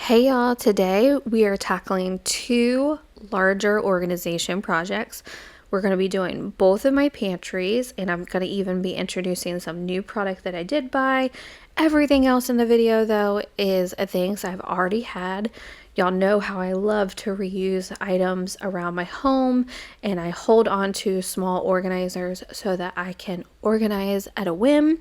Hey y'all, today we are tackling two larger organization projects. We're going to be doing both of my pantries, and I'm going to even be introducing some new product that I did buy. Everything else in the video though is things I've already had. Y'all know how I love to reuse items around my home, and I hold on to small organizers so that I can organize at a whim.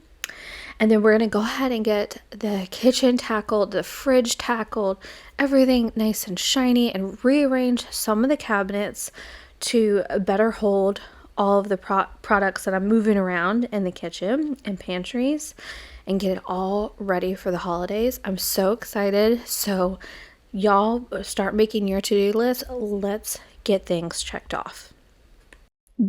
And then we're going to go ahead and get the kitchen tackled, the fridge tackled, everything nice and shiny, and rearrange some of the cabinets to better hold all of the products that I'm moving around in the kitchen and pantries, and get it all ready for the holidays. I'm so excited. So y'all start making your to-do list. Let's get things checked off.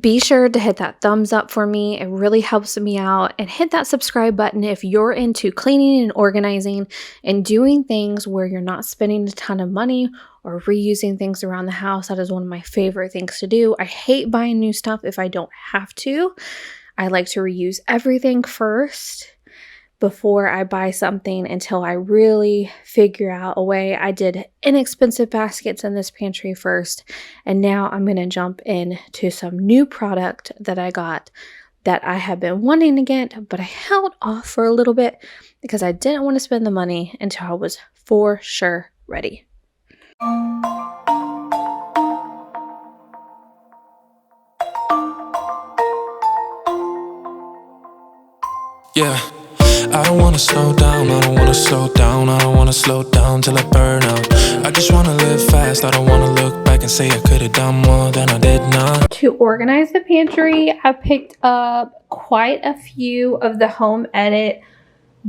Be sure to hit that thumbs up for me. It really helps me out. And hit that subscribe button if you're into cleaning and organizing and doing things where you're not spending a ton of money or reusing things around the house. That is one of my favorite things to do. I hate buying new stuff if I don't have to. I like to reuse everything first before I buy something until I really figure out a way. I did inexpensive baskets in this pantry first, and now I'm going to jump into some new product that I got that I have been wanting to get, but I held off for a little bit because I didn't want to spend the money until I was for sure ready. Yeah. I don't wanna slow down, I don't wanna slow down, I don't wanna slow down till I burn out. I just wanna live fast, I don't wanna look back and say I could've done more than I did now. To organize the pantry, I picked up quite a few of the Home Edit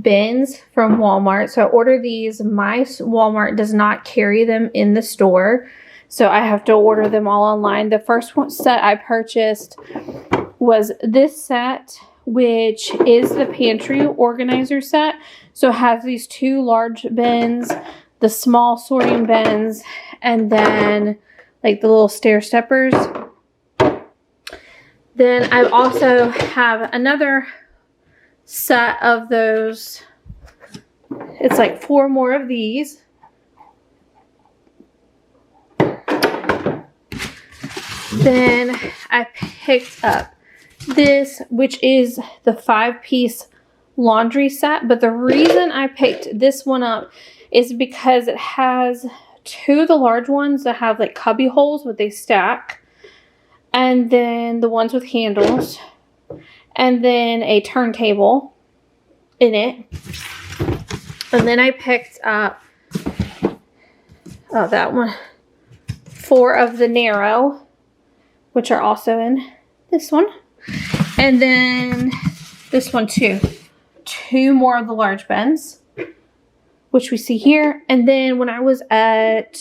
bins from Walmart. So I ordered these. My Walmart does not carry them in the store, so I have to order them all online. The first one set I purchased was this set, which is the pantry organizer set. So it has these two large bins, the small sorting bins, and then like the little stair steppers. Then I also have another set of those. It's like 4 more of these. Then I picked up this, which is the 5-piece laundry set. But the reason I picked this one up is because it has 2 of the large ones that have like cubby holes where they stack, and then the ones with handles, and then a turntable in it. And then I picked up that one, 4 of the narrow, which are also in this one. And then this one too. 2 more of the large bins, which we see here. And then when I was at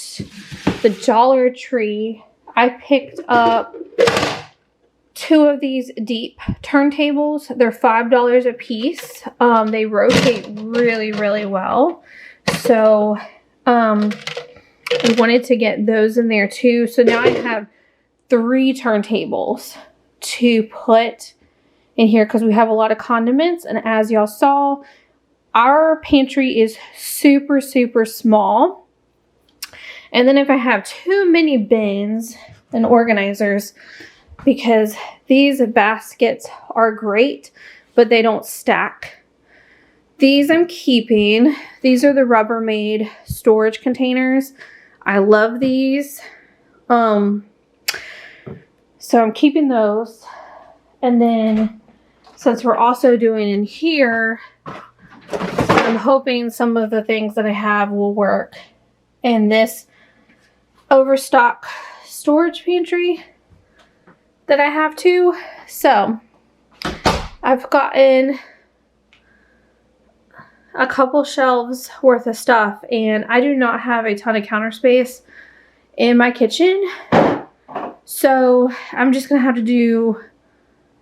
the Dollar Tree, I picked up 2 of these deep turntables. They're $5 a piece. They rotate really, really well. So I wanted to get those in there too. So now I have 3 turntables to put in here because we have a lot of condiments, and as y'all saw, our pantry is super, super small. And then if I have too many bins and organizers, because these baskets are great, but they don't stack. These I'm keeping. These are the Rubbermaid storage containers. I love these. So I'm keeping those. And then since we're also doing in here, I'm hoping some of the things that I have will work in this overstock storage pantry that I have too. So I've gotten a couple shelves worth of stuff, and I do not have a ton of counter space in my kitchen. So I'm just going to have to do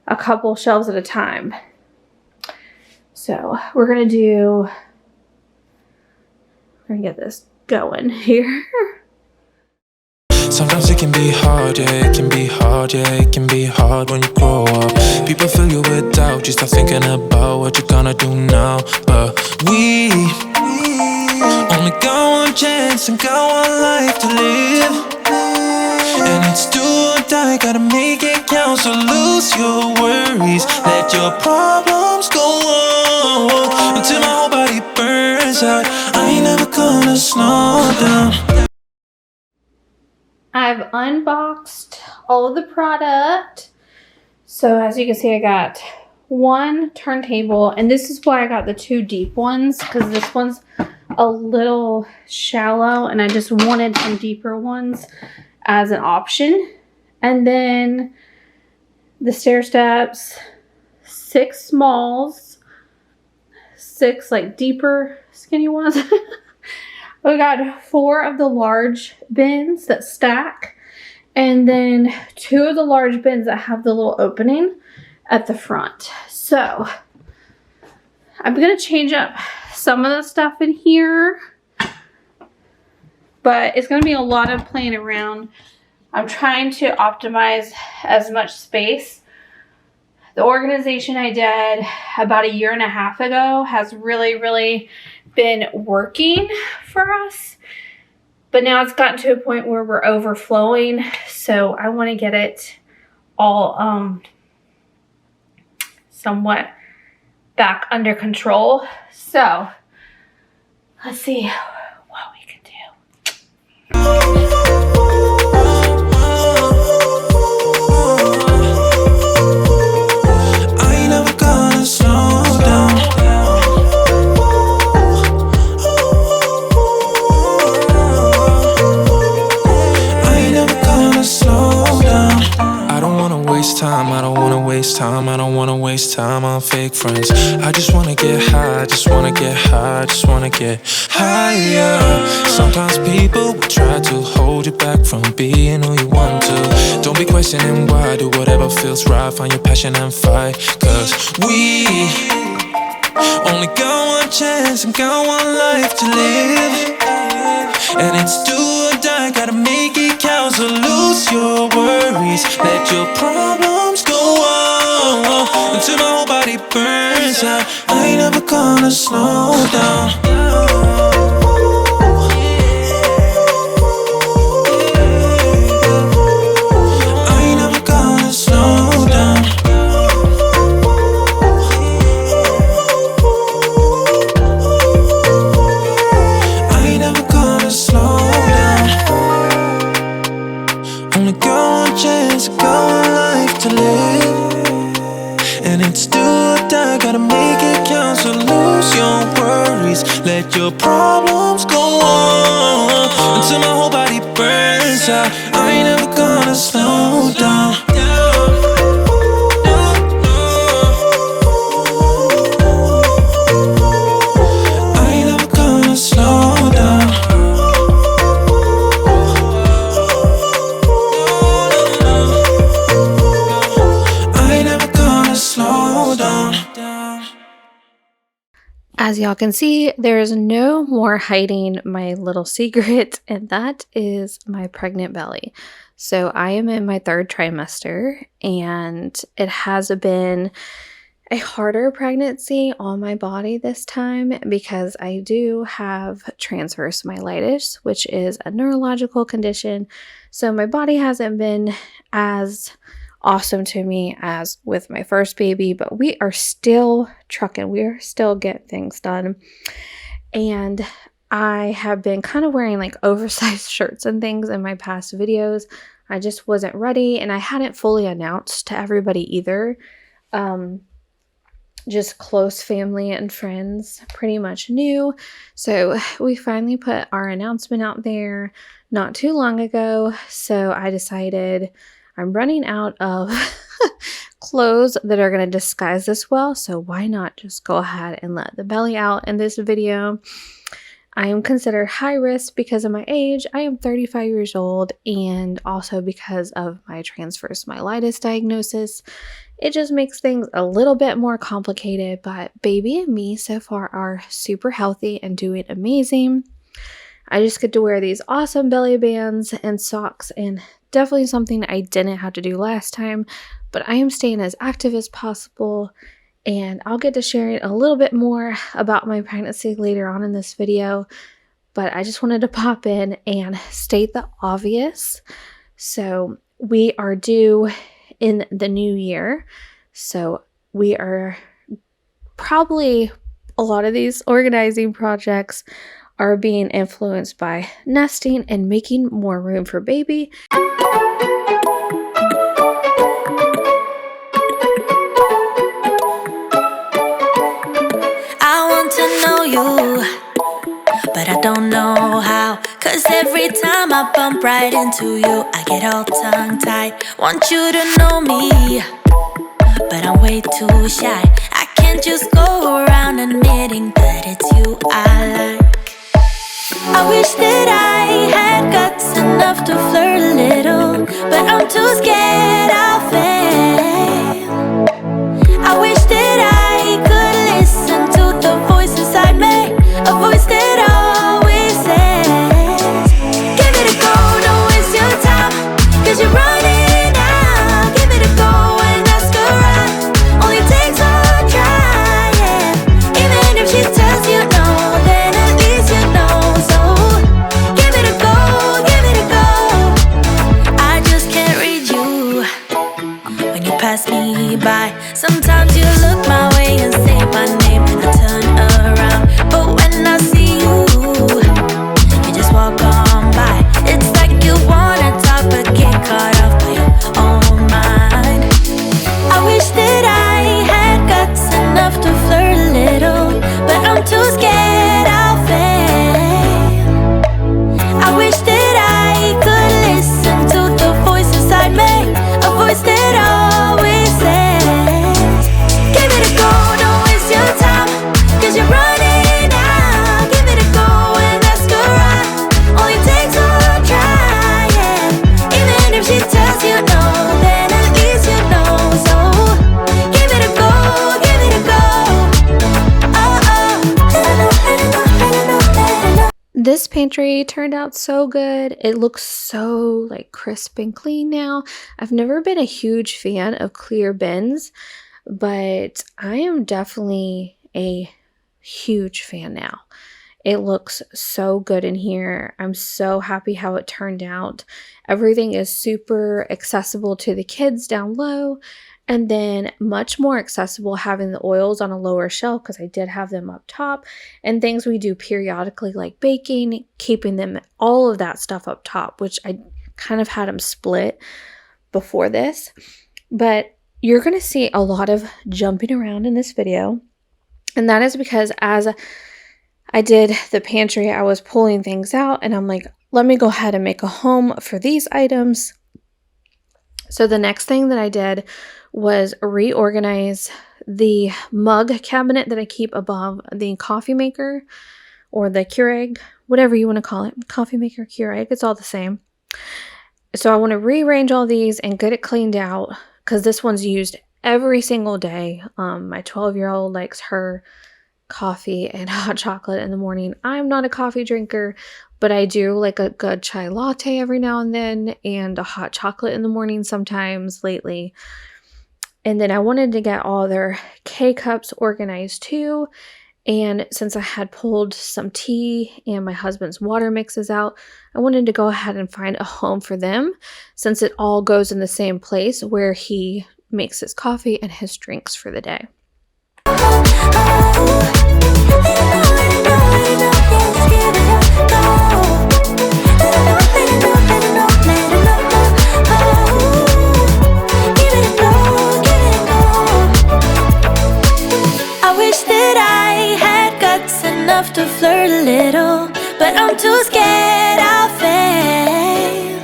a couple shelves at a time. So we're going to get this going here. Sometimes it can be hard, yeah, it can be hard, yeah, it can be hard when you grow up. People fill you with doubt, you start thinking about what you're gonna do now. But we only got one chance. chance and got one life to live. And it's do or die, gotta make it count. So lose your worries, let your problems go on until my whole body burns out. I ain't never gonna slow down. I've unboxed all of the product. So as you can see, I got one turntable, and this is why I got the two deep ones, because this one's a little shallow and I just wanted some deeper ones as an option. And then the stair steps, 6 smalls, 6 like deeper skinny ones. We got 4 of the large bins that stack, and then 2 of the large bins that have the little opening at the front. So I'm gonna change up some of the stuff in here, but it's gonna be a lot of playing around. I'm trying to optimize as much space. The organization I did about 1.5 years ago has really been working for us, but now it's gotten to a point where we're overflowing, so I want to get it all somewhat back under control. So let's see what we can do. I don't wanna waste time on fake friends. I just wanna get high, I just wanna get high, I just wanna get higher. Sometimes people will try to hold you back from being who you want to. Don't be questioning why, do whatever feels right, find your passion and fight. Cause we only got one chance and got one life to live. And it's do or die, gotta make it count. So lose your worries, let your problems go on until my whole body burns out. I ain't never gonna slow down. Let your problems go on until my whole body burns out. I ain't never gonna slow down. I ain't never gonna slow down. I ain't never gonna slow down. As y'all can see, there is no more hiding my little secret, and that is my pregnant belly. So I am in my 3rd trimester, and it has been a harder pregnancy on my body this time because I do have transverse myelitis, which is a neurological condition. So my body hasn't been as awesome to me as with my first baby, but we are still trucking. We are still getting things done. And I have been kind of wearing like oversized shirts and things in my past videos. I just wasn't ready, and I hadn't fully announced to everybody either. Just close family and friends pretty much knew. So we finally put our announcement out there not too long ago. So I decided I'm running out of clothes that are going to disguise this well, so why not just go ahead and let the belly out in this video. I am considered high risk because of my age. I am 35 years old, and also because of my transverse myelitis diagnosis. It just makes things a little bit more complicated, but baby and me so far are super healthy and doing amazing. I just get to wear these awesome belly bands and socks, and definitely something I didn't have to do last time, but I am staying as active as possible, and I'll get to sharing a little bit more about my pregnancy later on in this video. but I just wanted to pop in and state the obvious. So we are due in the new year. So we are probably, a lot of these organizing projects are being influenced by nesting and making more room for baby. I want to know you, but I don't know how. 'Cause every time I bump right into you, I get all tongue-tied. Want you to know me, but I'm way too shy. I can't just go around admitting that it's you I like. I wish that I had guts enough to flirt a little, but I'm too scared I'll fail. I wish that I could listen to the voice inside me, a voice that always says, give it a go, don't waste your time, 'cause you're running out. Give it a go and ask around, only takes one try, yeah. Even if she tells you no, then at least you know. So give it a go, give it a go. I just can't read you when you pass me by. Sometimes you look my way and say my name and I turn around, but when I see you, you just walk on by. It's like you wanna talk but get caught off by your own mind. I wish that I had guts enough to flirt a little, but I'm too scared I'll fail. I wish that I could listen to the voice inside me, a voice that always says, give it a go, don't waste your time, 'cause you're running out. Give it a go and ask around, only takes one try, yeah. Even if she tells you no, then at least you know. So give it a go, give it a go. Oh, oh. This pantry turned out so good. It looks so like crisp and clean now. I've never been a huge fan of clear bins, but I am definitely a huge fan now. It looks so good in here. I'm so happy how it turned out. Everything is super accessible to the kids down low, and then much more accessible having the oils on a lower shelf, because I did have them up top, and things we do periodically like baking, keeping them, all of that stuff up top, which I kind of had them split before this. But you're going to see a lot of jumping around in this video, and that is because as I did the pantry, I was pulling things out and I'm like, let me go ahead and make a home for these items. So the next thing that I did was reorganize the mug cabinet that I keep above the coffee maker, or the Keurig, whatever you want to call it, coffee maker, Keurig, it's all the same. So I want to rearrange all these and get it cleaned out, because this one's used every single day. My 12-year-old likes her coffee and hot chocolate in the morning. I'm not a coffee drinker, but I do like a good chai latte every now and then, and a hot chocolate in the morning sometimes lately. And then I wanted to get all their K-cups organized too. And since I had pulled some tea and my husband's water mixes out, I wanted to go ahead and find a home for them, since it all goes in the same place where he makes his coffee and his drinks for the day. To flirt a little, but I'm too scared I'll fail.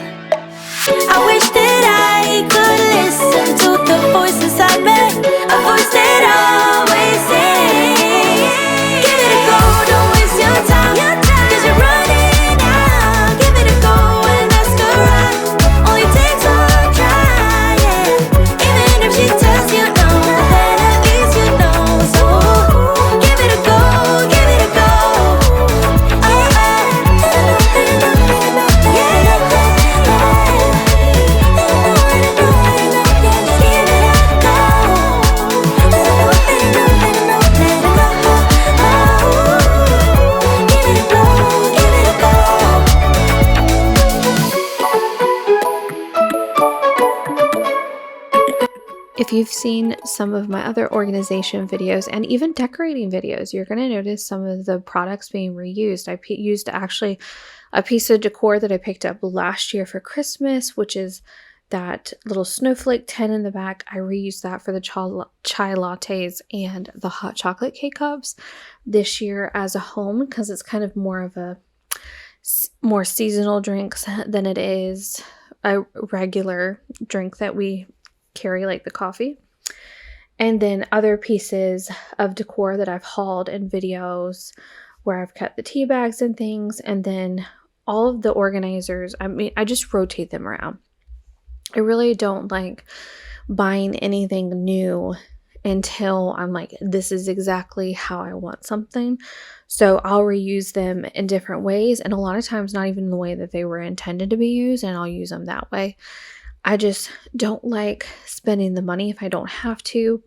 I wish that I could listen to the voice inside me, a voice that always says, give it a go, don't waste your time, 'cause you're running out. Give it a go and ask around, only takes one try, yeah. Even if she tells you no, then at least you know. So give it a go, give it a go. If you've seen some of my other organization videos and even decorating videos, you're going to notice some of the products being reused. I used actually a piece of decor that I picked up last year for Christmas, which is that little snowflake tin in the back. I reused that for the chai lattes and the hot chocolate K-Cups this year as a home, because it's kind of more of a more seasonal drinks than it is a regular drink that we carry, like the coffee. And then other pieces of decor that I've hauled in videos where I've cut the tea bags and things. And then all of the organizers, I just rotate them around. I really don't like buying anything new until I'm like, this is exactly how I want something. So I'll reuse them in different ways, and a lot of times not even the way that they were intended to be used, and I'll use them that way. I just don't like spending the money if I don't have to.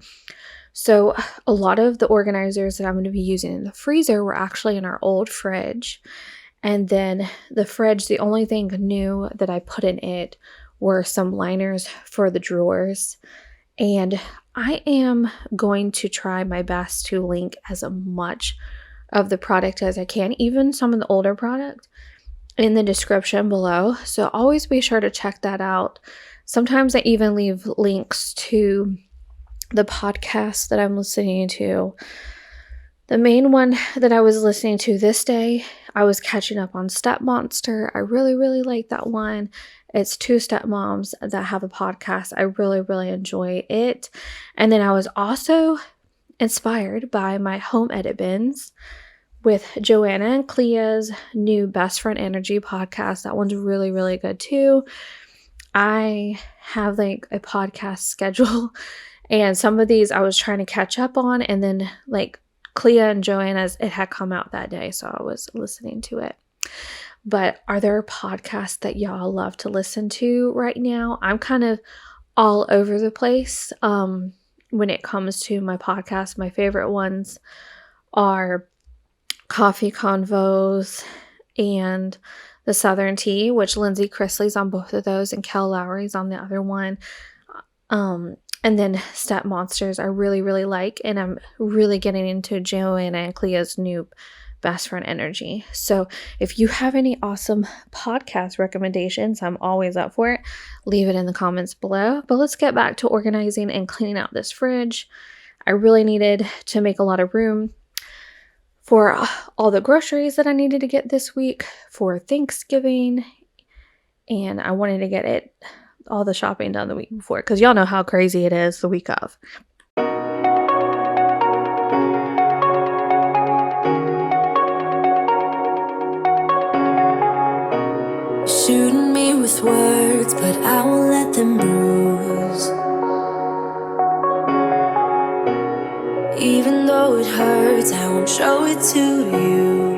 So a lot of the organizers that I'm going to be using in the freezer were actually in our old fridge. And then the fridge, the only thing new that I put in it were some liners for the drawers. And I am going to try my best to link as much of the product as I can, even some of the older product, in the description below. So always be sure to check that out. Sometimes I even leave links to the podcast that I'm listening to. The main one that I was listening to this day, I was catching up on Step Monster. I really, really like that one. It's two stepmoms that have a podcast. I really, really enjoy it. And then I was also inspired by my home edit bins with Joanna and Clea's new Best Friend Energy podcast. That one's really, really good too. I have like a podcast schedule, and some of these I was trying to catch up on, and then like Clea and Joanna's, it had come out that day, so I was listening to it. But are there podcasts that y'all love to listen to right now? I'm kind of all over the place when it comes to my podcast. My favorite ones are Coffee Convos and the Southern Tea, which Lindsay Chrisley's on both of those, and Kel Lowry's on the other one. And then Step Monsters I really, really like, and I'm really getting into Joanna and Clea's new Best Friend Energy. So if you have any awesome podcast recommendations, I'm always up for it. Leave it in the comments below. But let's get back to organizing and cleaning out this fridge. I really needed to make a lot of room for all the groceries that I needed to get this week for Thanksgiving. And I wanted to get all the shopping done the week before, because y'all know how crazy it is the week of. Shooting me with words, but I won't let them bruise. Even though it hurts, I won't show it to you.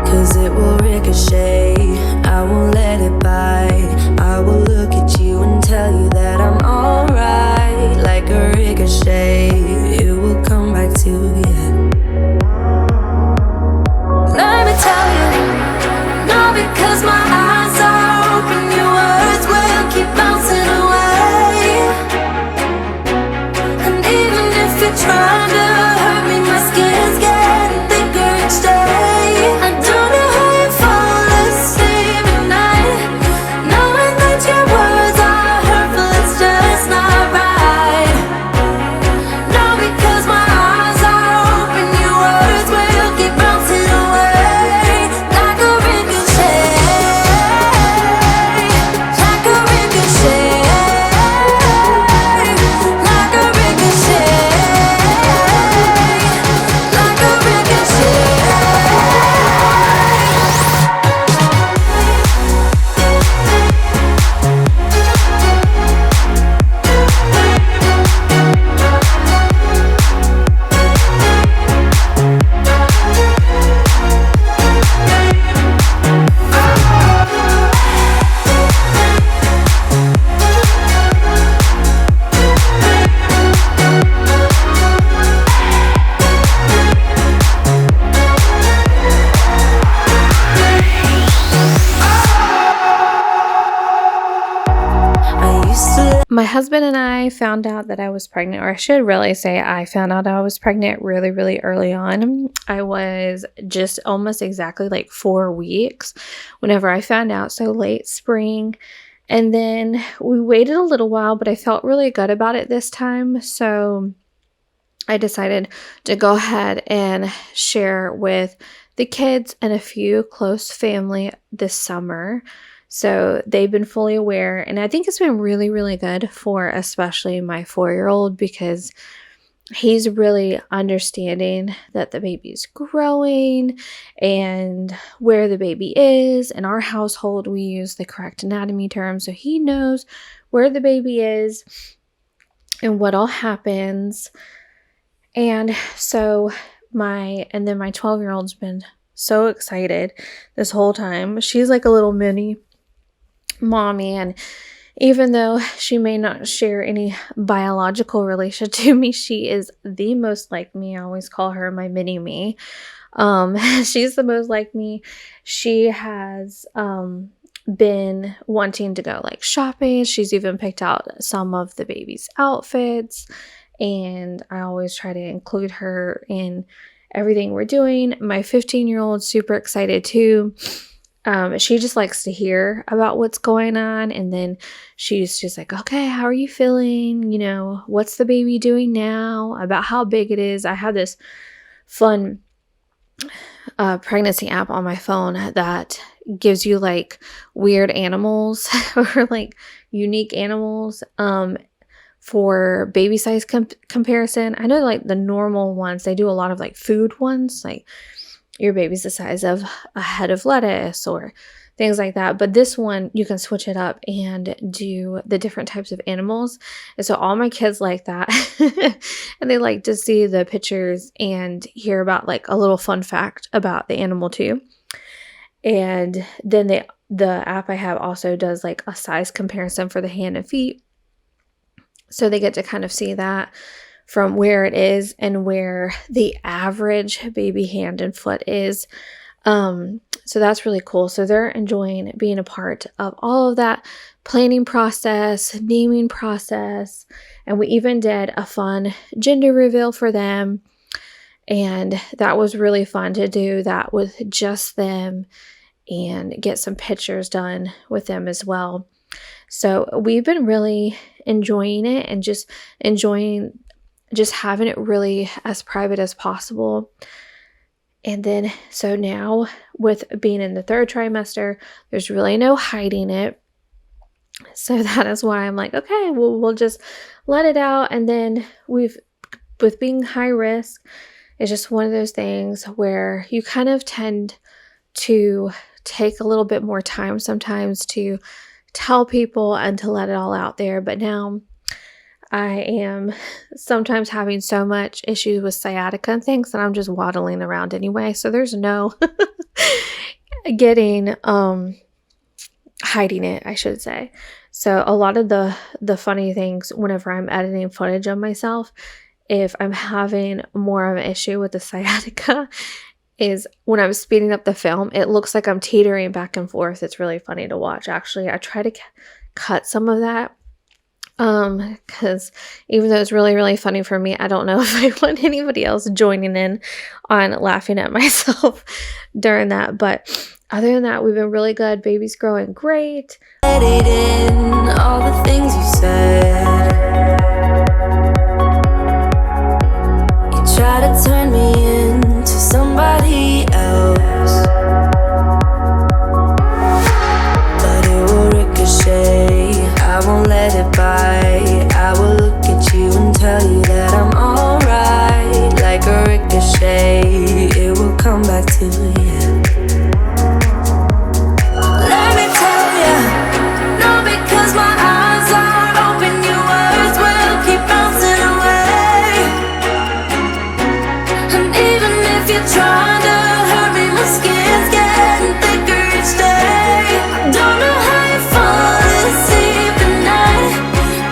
'Cause it will ricochet, I won't let it bite. I will look at you and tell you that I'm alright. Like a ricochet, it will come back to you. Let me tell you, not because my eyes are open, your words will keep bouncing away. And even if you're trying to hurt me, my skin's getting thicker each day. I don't know how you fall asleep at night, knowing that your words are hurtful, it's just not right. No, because my eyes are open, my husband and I found out that I was pregnant, or I should really say I found out I was pregnant really, really early on. I was just almost exactly like 4 weeks whenever I found out, so late spring. And then we waited a little while, but I felt really good about it this time. So I decided to go ahead and share with the kids and a few close family this summer. So they've been fully aware, and I think it's been really, really good for especially my 4-year-old, because he's really understanding that the baby's growing and where the baby is. In our household, we use the correct anatomy term, so he knows where the baby is and what all happens. And so my 12-year-old's been so excited this whole time. She's like a little mini mommy, and even though she may not share any biological relation to me, she is the most like me. I always call her my mini me. She's the most like me. She has been wanting to go like shopping. She's even picked out some of the baby's outfits, and I always try to include her in everything we're doing. My 15-year-old super excited too. She just likes to hear about what's going on, and then she's just like, okay, how are you feeling? You know, what's the baby doing now? About how big it is. I have this fun pregnancy app on my phone that gives you like weird animals or like unique animals for baby size comparison. I know like the normal ones, they do a lot of like food ones, like your baby's the size of a head of lettuce or things like that. But this one, you can switch it up and do the different types of animals. And so all my kids like that. And they like to see the pictures and hear about like a little fun fact about the animal too. And then the app I have also does like a size comparison for the hand and feet. So they get to kind of see that from where it is and where the average baby hand and foot is. So that's really cool. So they're enjoying being a part of all of that planning process, naming process, and we even did a fun gender reveal for them. And that was really fun to do that with just them and get some pictures done with them as well. So we've been really enjoying it and just enjoying just having it really as private as possible. And then, so now with being in the 3rd trimester, there's really no hiding it. So that is why I'm like, okay, we'll just let it out. And then with being high risk, it's just one of those things where you kind of tend to take a little bit more time sometimes to tell people and to let it all out there. But now I am sometimes having so much issues with sciatica and things that I'm just waddling around anyway. So there's no getting, hiding it, I should say. So a lot of the funny things whenever I'm editing footage of myself, if I'm having more of an issue with the sciatica, is when I'm speeding up the film, it looks like I'm teetering back and forth. It's really funny to watch. Actually, I try to cut some of that. Because even though it's really, really funny for me, I don't know if I want anybody else joining in on laughing at myself during that. But other than that, we've been really good. Baby's growing great. In all the things you said, you try to turn me into somebody else, but it will ricochet. I won't let it bite. I will look at you and tell you that I'm alright. Like a ricochet, it will come back to you. Let me tell you, no, because my eyes are open, your words will keep bouncing away. And even if you're trying to hurry, my skin's getting thicker each day. Don't know how you fall asleep at night,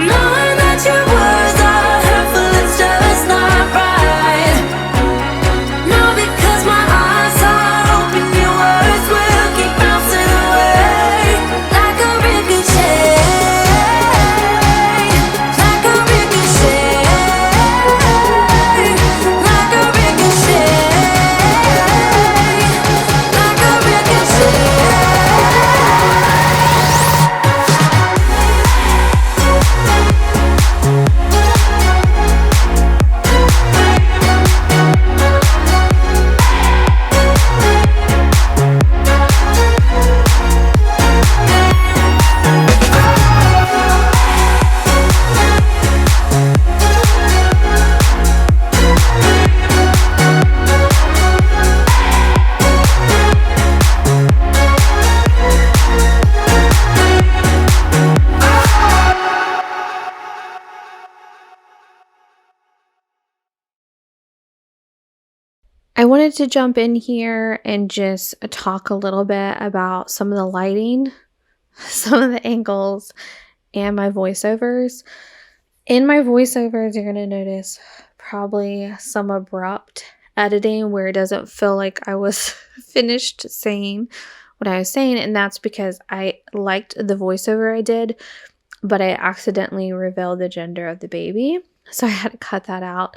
knowing that your words are hurtful, it's just not right. No, because my eyes are I wanted to jump in here and just talk a little bit about some of the lighting, some of the angles, and my voiceovers. In my voiceovers, you're going to notice probably some abrupt editing where it doesn't feel like I was finished saying what I was saying. And that's because I liked the voiceover I did, but I accidentally revealed the gender of the baby. So I had to cut that out.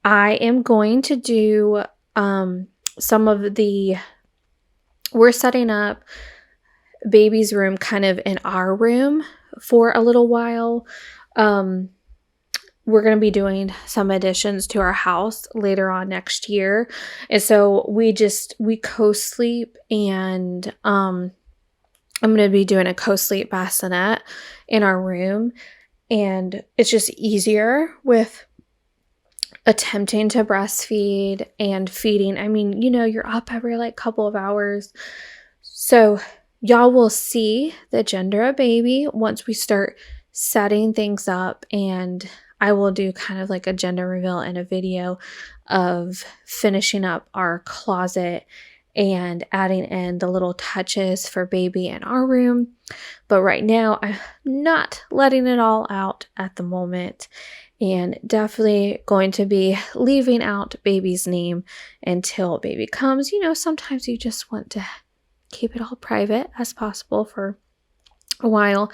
I am going to do some of the, we're setting up baby's room kind of in our room for a little while. We're going to be doing some additions to our house later on next year. And so we co-sleep, and I'm going to be doing a co-sleep bassinet in our room. And it's just easier with attempting to breastfeed and feeding. I mean, you're up every like couple of hours. So y'all will see the gender of baby once we start setting things up, and I will do kind of like a gender reveal in a video of finishing up our closet and adding in the little touches for baby in our room. But right now, I'm not letting it all out at the moment, and definitely going to be leaving out baby's name until baby comes. Sometimes you just want to keep it all private as possible for a while.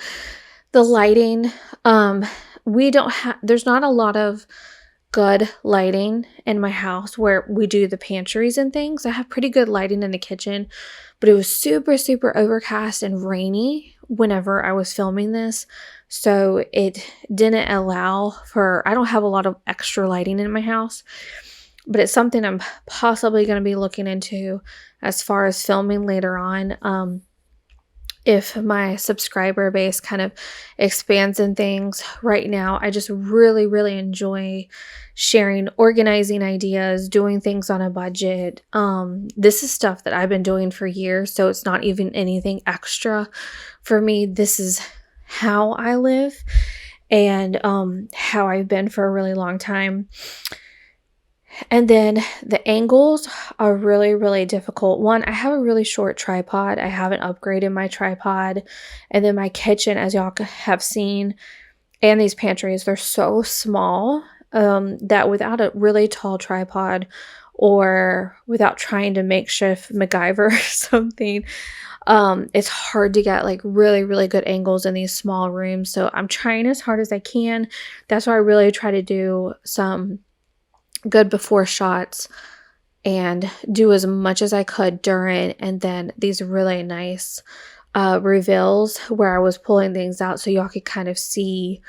The lighting, there's not a lot of good lighting in my house where we do the pantries and things. I have pretty good lighting in the kitchen, but it was super, super overcast and rainy whenever I was filming this. So it didn't allow I don't have a lot of extra lighting in my house, but it's something I'm possibly going to be looking into as far as filming later on. If my subscriber base kind of expands in things. Right now, I just really, really enjoy sharing organizing ideas, doing things on a budget. This is stuff that I've been doing for years, so it's not even anything extra for me. This is how I live, and how I've been for a really long time. And then the angles are really, really difficult. One, I have a really short tripod. I haven't upgraded my tripod. And then my kitchen, as y'all have seen, and these pantries, they're so small that without a really tall tripod, or without trying to makeshift MacGyver or something, it's hard to get like really, really good angles in these small rooms. So I'm trying as hard as I can. That's why I really try to do some good before shots and do as much as I could during, and then these really nice reveals where I was pulling things out so y'all could kind of see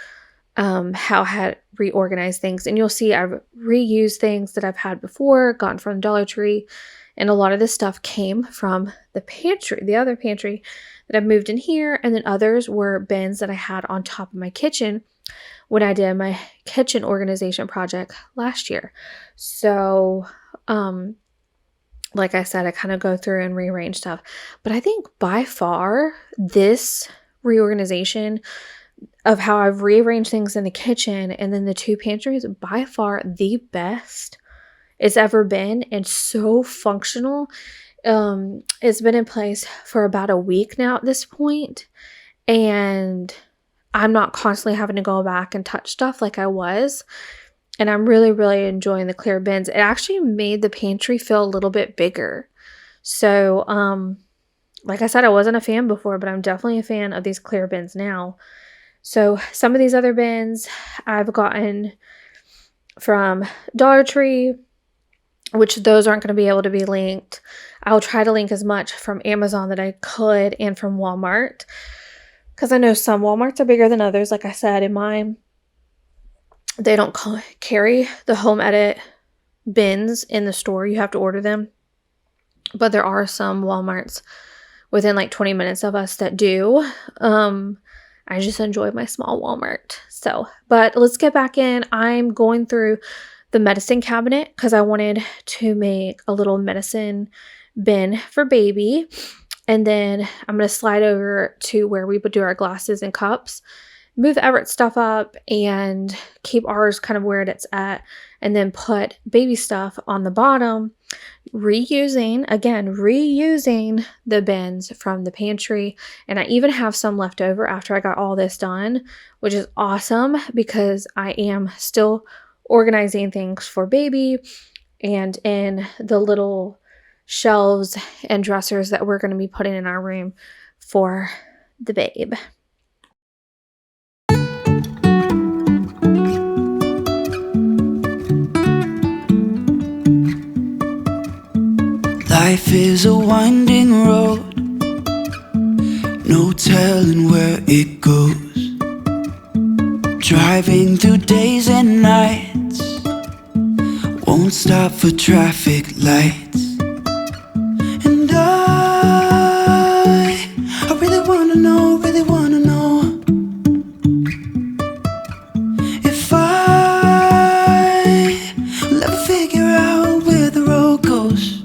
how I had reorganized things. And you'll see I've reused things that I've had before, gotten from Dollar Tree, and a lot of this stuff came from the pantry, the other pantry that I've moved in here, and then others were bins that I had on top of my kitchen when I did my kitchen organization project last year. So, like I said, I kind of go through and rearrange stuff. But I think by far, this reorganization of how I've rearranged things in the kitchen and then the two pantries, by far the best it's ever been, and so functional. It's been in place for about a week now at this point, and I'm not constantly having to go back and touch stuff like I was. And I'm really, really enjoying the clear bins. It actually made the pantry feel a little bit bigger. So, like I said, I wasn't a fan before, but I'm definitely a fan of these clear bins now. So some of these other bins I've gotten from Dollar Tree, which those aren't going to be able to be linked. I'll try to link as much from Amazon that I could, and from Walmart, because I know some Walmarts are bigger than others. Like I said, in mine, they don't carry the home edit bins in the store. You have to order them. But there are some Walmarts within like 20 minutes of us that do. I just enjoy my small Walmart. So, but let's get back in. I'm going through the medicine cabinet because I wanted to make a little medicine bin for baby. And then I'm going to slide over to where we would do our glasses and cups. move Everett stuff up and keep ours kind of where it's at, and then put baby stuff on the bottom, reusing the bins from the pantry. And I even have some left over after I got all this done, which is awesome because I am still organizing things for baby and in the little shelves and dressers that we're going to be putting in our room for the babe. Life is a winding road, no telling where it goes. Driving through days and nights, won't stop for traffic lights. And I really wanna know if I will ever figure out where the road goes.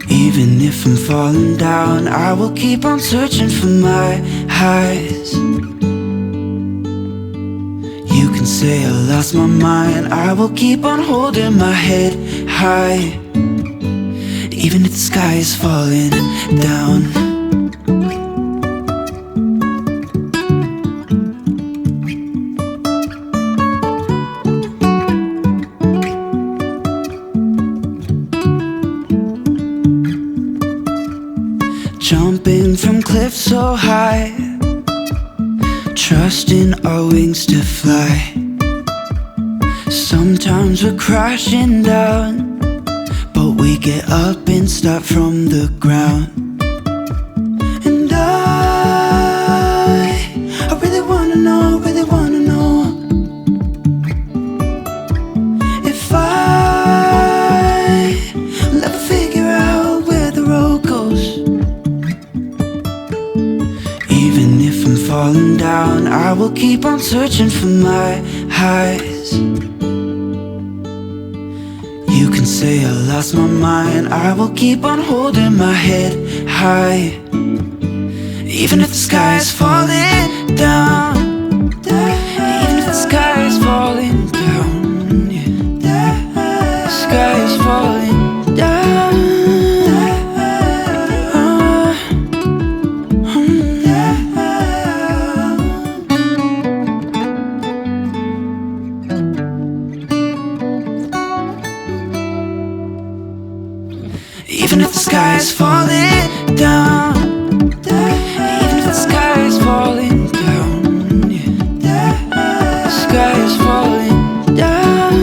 Even if I'm falling down, I will keep on searching for my highs. You can say I lost my mind, I will keep on holding my head high. Even if the sky is falling down. Jumping from cliffs so high, trusting our wings to fly. Sometimes we're crashing down, but we get up and start from the ground. And I really wanna know if I will ever figure out where the road goes. Even if I'm falling down, I will keep on searching for my highs. You can say I lost my mind, I will keep on holding my head high. Even if the sky is falling down, even if the sky is falling down, yeah. The sky is falling down. Even if the sky is falling down, even if the sky is falling down, yeah. The sky is falling down.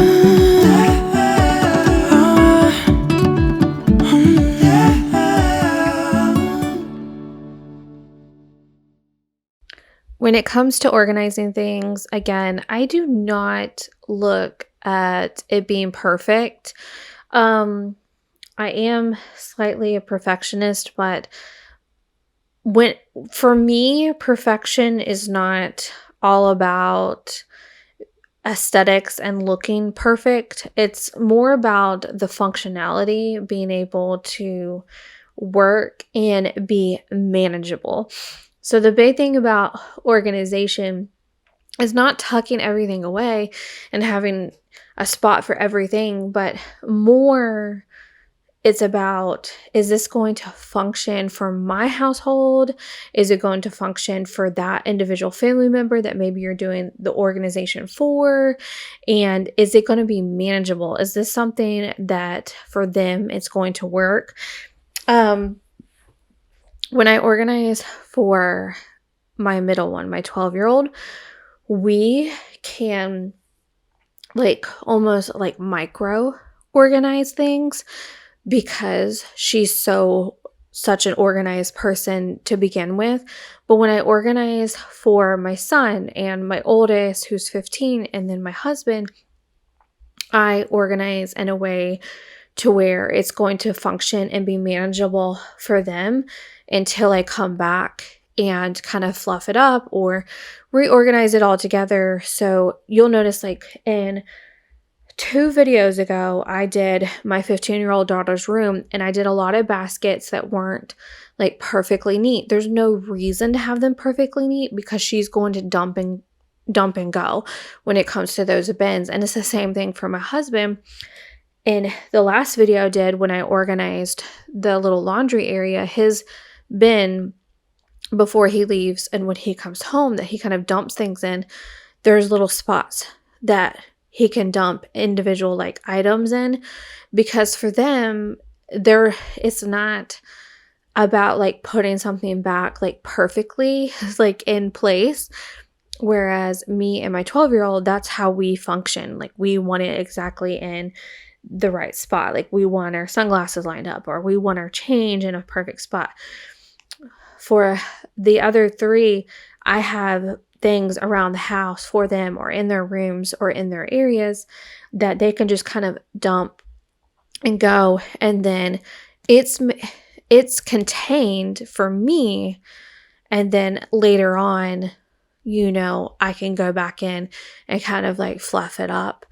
When it comes to organizing things, again, I do not look at it being perfect. I am slightly a perfectionist, but for me, perfection is not all about aesthetics and looking perfect. It's more about the functionality, being able to work and be manageable. So the big thing about organization is not tucking everything away and having a spot for everything, but more it's about, is this going to function for my household? Is it going to function for that individual family member that maybe you're doing the organization for? And is it going to be manageable? Is this something that for them it's going to work? When I organize for my middle one, my 12-year-old, we can almost micro organize things because she's such an organized person to begin with. But when I organize for my son and my oldest, who's 15, and then my husband, I organize in a way to where it's going to function and be manageable for them until I come back and kind of fluff it up or reorganize it all together. So you'll notice in 2 videos ago, I did my 15-year-old daughter's room, and I did a lot of baskets that weren't like perfectly neat. There's no reason to have them perfectly neat because she's going to dump and go when it comes to those bins. And it's the same thing for my husband. In the last video I did, when I organized the little laundry area, his bin, before he leaves and when he comes home that he kind of dumps things in, there's little spots that he can dump individual like items in, because for them, it's not about like putting something back like perfectly like in place. Whereas me and my 12-year-old, that's how we function. Like we want it exactly in the right spot. Like we want our sunglasses lined up, or we want our change in a perfect spot. For the other 3, I have things around the house for them, or in their rooms or in their areas, that they can just kind of dump and go. And then it's contained for me. And then later on, I can go back in and kind of like fluff it up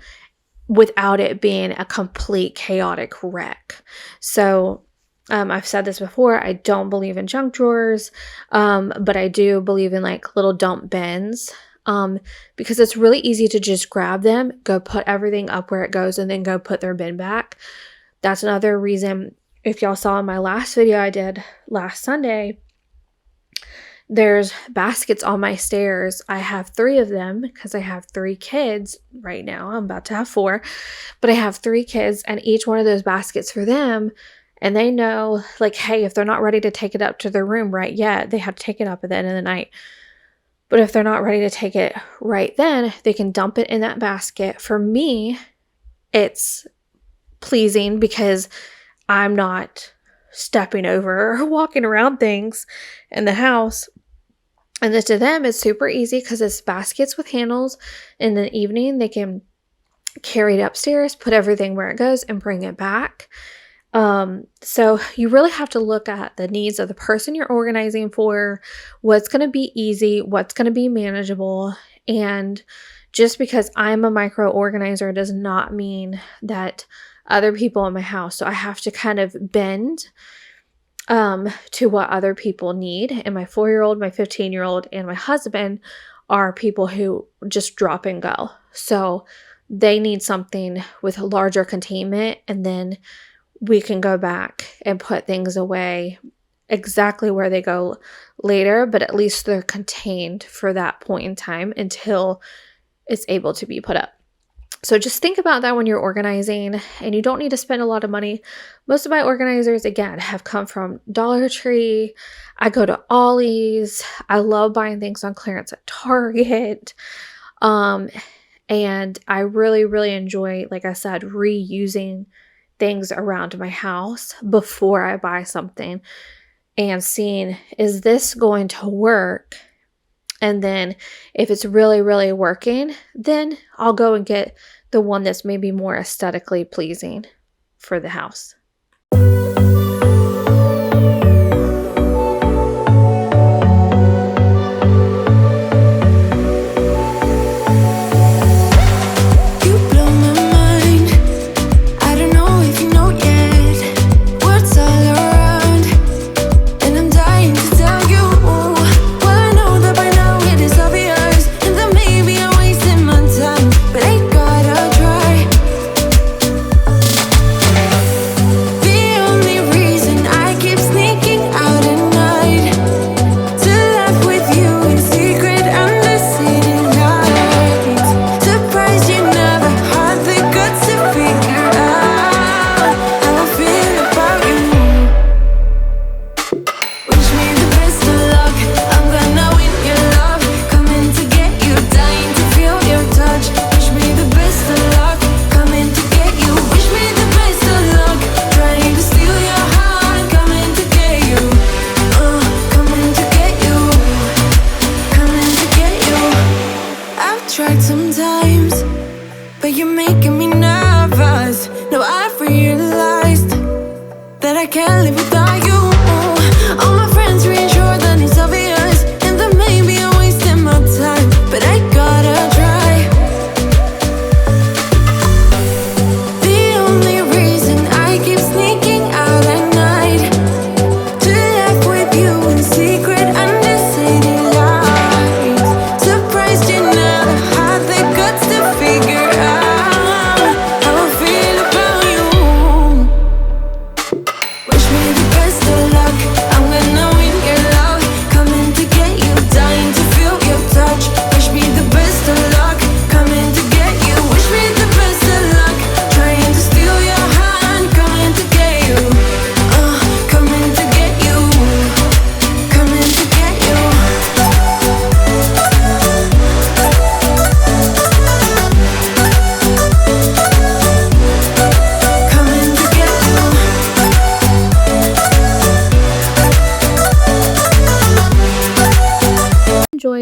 without it being a complete chaotic wreck. So I've said this before, I don't believe in junk drawers, but I do believe in like little dump bins, because it's really easy to just grab them, go put everything up where it goes, and then go put their bin back. That's another reason, if y'all saw in my last video I did last Sunday, there's baskets on my stairs. I have 3 of them because I have 3 kids right now. I'm about to have 4, but I have 3 kids, and each one of those baskets for them. And they know, like, hey, if they're not ready to take it up to their room right yet, they have to take it up at the end of the night. But if they're not ready to take it right then, they can dump it in that basket. For me, it's pleasing because I'm not stepping over or walking around things in the house. And then to them, it's super easy because it's baskets with handles. In the evening, they can carry it upstairs, put everything where it goes, and bring it back. So you really have to look at the needs of the person you're organizing for, what's going to be easy, what's going to be manageable. And just because I'm a micro organizer does not mean that other people in my house. So I have to kind of bend to what other people need. And my 4-year-old, my 15-year-old, and my husband are people who just drop and go. So they need something with a larger containment, and then we can go back and put things away exactly where they go later, but at least they're contained for that point in time until it's able to be put up. So just think about that when you're organizing, and you don't need to spend a lot of money. Most of my organizers, again, have come from Dollar Tree. I go to Ollie's. I love buying things on clearance at Target. And I really, really enjoy, like I said, reusing things around my house before I buy something and seeing, is this going to work? And then if it's really, really working, then I'll go and get the one that's maybe more aesthetically pleasing for the house.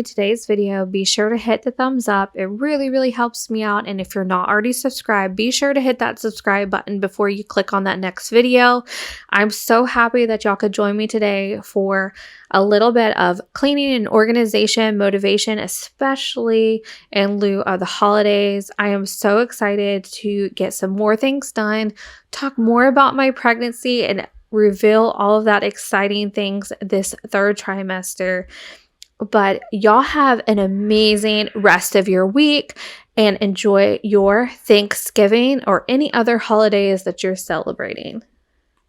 enjoyed today's video, be sure to hit the thumbs up. It really, really helps me out. And if you're not already subscribed, be sure to hit that subscribe button before you click on that next video. I'm so happy that y'all could join me today for a little bit of cleaning and organization motivation, especially in lieu of the holidays. I am so excited to get some more things done, talk more about my pregnancy, and reveal all of that exciting things this third trimester. But y'all have an amazing rest of your week and enjoy your Thanksgiving or any other holidays that you're celebrating.